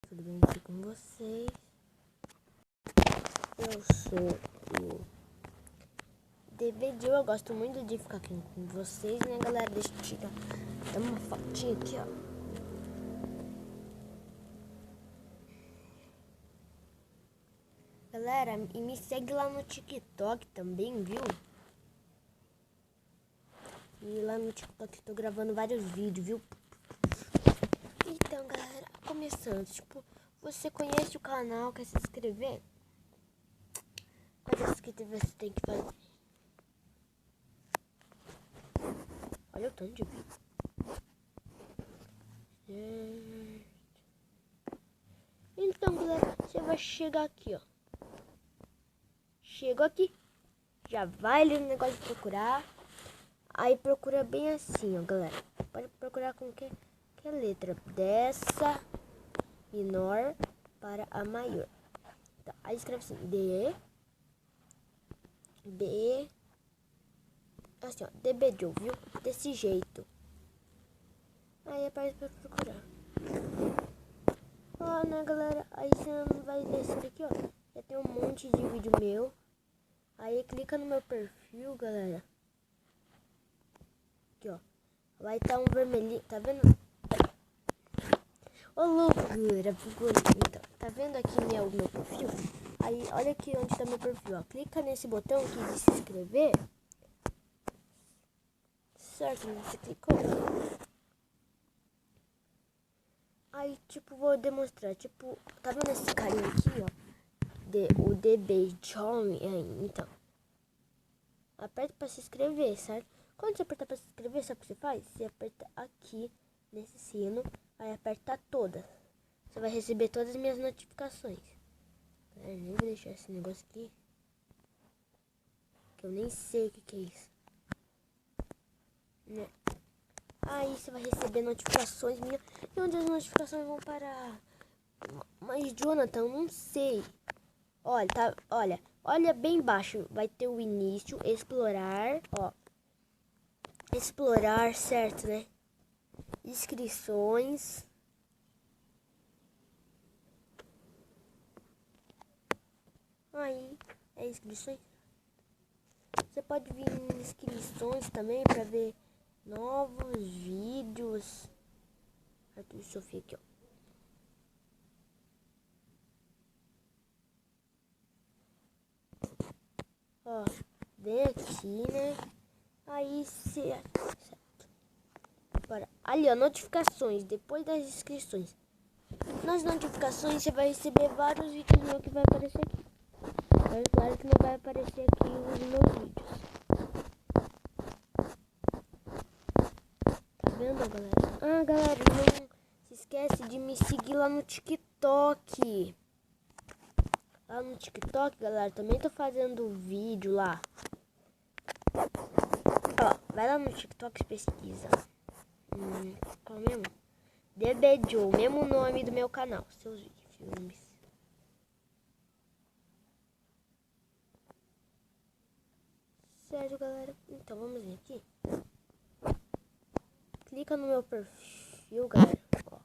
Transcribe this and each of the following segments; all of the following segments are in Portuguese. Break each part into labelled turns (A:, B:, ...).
A: Tudo bem aqui com vocês? Eu sou o DBD, eu gosto muito de ficar aqui com vocês, né, galera? Deixa eu tirar uma fotinha aqui, ó. Galera, e me segue lá no TikTok também, viu? E lá no TikTok eu tô gravando vários vídeos, viu? Então, galera, começando, tipo, você conhece o canal, quer se inscrever? Quantas inscritos você tem que fazer? Olha o tanto de vídeo. Então, galera, você vai chegar aqui, ó. Chegou aqui, já vai ali no negócio de procurar. Aí procura bem assim, ó, galera. Pode procurar com que letra dessa menor para a maior. Tá, aí escreve assim, D, B, assim, ó, DBD, viu? Desse jeito. Aí aparece pra procurar. Ó, né, galera? Aí você vai descer aqui, ó. Já tem um monte de vídeo meu. Aí clica no meu perfil, galera. Aqui, ó. Vai estar um vermelhinho, tá vendo? Ô, louco, galera. Então, tá vendo aqui o meu perfil? Aí, olha aqui onde tá meu perfil, ó. Clica nesse botão aqui de se inscrever. Certo, você clicou. Aí, tipo, vou demonstrar. Tipo, tá vendo esse carinha aqui, ó? O DB John. Então, aperta pra se inscrever, certo? Quando você apertar pra se inscrever, sabe o que você faz? Você aperta aqui nesse sino, aí aperta todas. Você vai receber todas as minhas notificações. Nem vou deixar esse negócio aqui, que eu nem sei o que é isso. Né? Aí você vai receber notificações minhas. E onde as notificações vão parar? Mas, Jonathan, eu não sei. Olha, tá, olha bem embaixo. Vai ter o início, explorar, ó. Explorar, certo, né? Inscrições. Aí, é inscrições. Você pode vir em inscrições também para ver novos vídeos. Arthur e Sofia aqui, ó. Ó, vem aqui, né? Aí você... Agora, ali, ó, notificações, depois das inscrições. Nas notificações você vai receber vários vídeos meus que vai aparecer aqui. Mas claro que não vai aparecer aqui os meus vídeos. Tá vendo, galera? Ah, galera, não se esquece de me seguir lá no TikTok. Lá no TikTok, galera, também tô fazendo vídeo lá. Ó, vai lá no TikTok e pesquisa. Qual mesmo? DBD, o mesmo nome do meu canal. Seus filmes. Certo, galera? Então, vamos ver aqui. Clica no meu perfil, galera. Ó.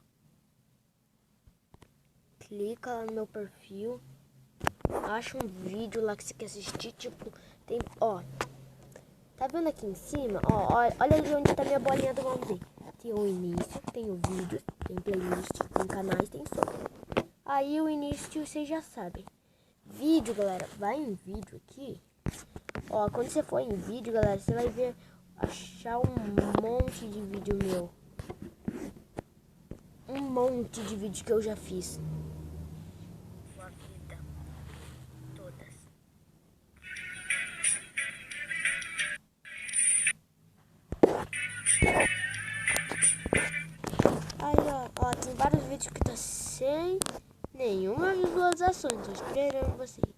A: Clica lá no meu perfil. Acha um vídeo lá que você quer assistir. Tipo, tem... Ó. Tá vendo aqui em cima? Ó, olha ali onde tá minha bolinha do vamos ver. Tem o início, tem o vídeo, tem playlist, tem canais, tem som. Aí o início vocês já sabem. Vídeo, galera, vai em vídeo aqui. Ó, quando você for em vídeo, galera, você vai ver, achar um monte de vídeo meu. Um monte de vídeo que eu já fiz. Sua vida. Todas. Aí, ó, tem vários vídeos que tá sem nenhuma visualização. Tô esperando vocês.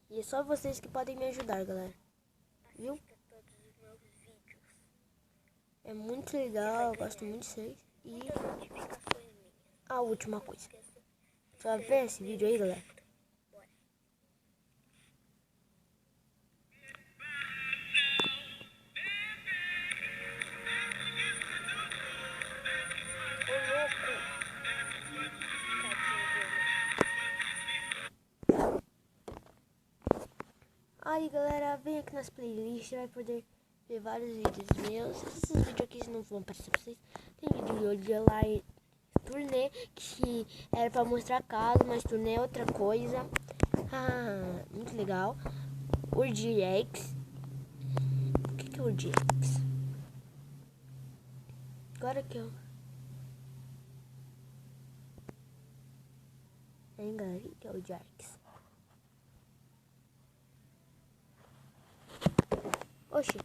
A: E é só vocês que podem me ajudar, galera. Viu? É muito legal, eu gosto muito de vocês. E a última coisa. Só ver esse vídeo aí, galera. Aí galera, vem aqui nas playlists, vai poder ver vários vídeos meus. Esses vídeos aqui não vão aparecer pra vocês. Tem vídeo de lá e turnê, que era pra mostrar caso, mas turnê é outra coisa. Muito legal. Urdirex. O que é Urdirex? Agora que eu... galera, o que é Urdirex? Oxi.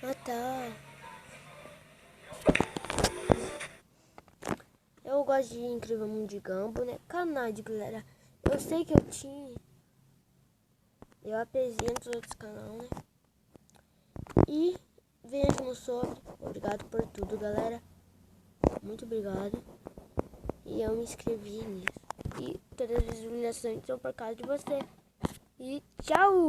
A: Ah, tá. Eu gosto de Incrível Mundo de Gumball, né? Canais, galera. Eu sei que eu tinha. Eu apresento os outros canais, né? E venha aqui no sobre. Obrigado por tudo, galera. Muito obrigado. E eu me inscrevi nisso. E todas as visualizações são por causa de você. E tchau!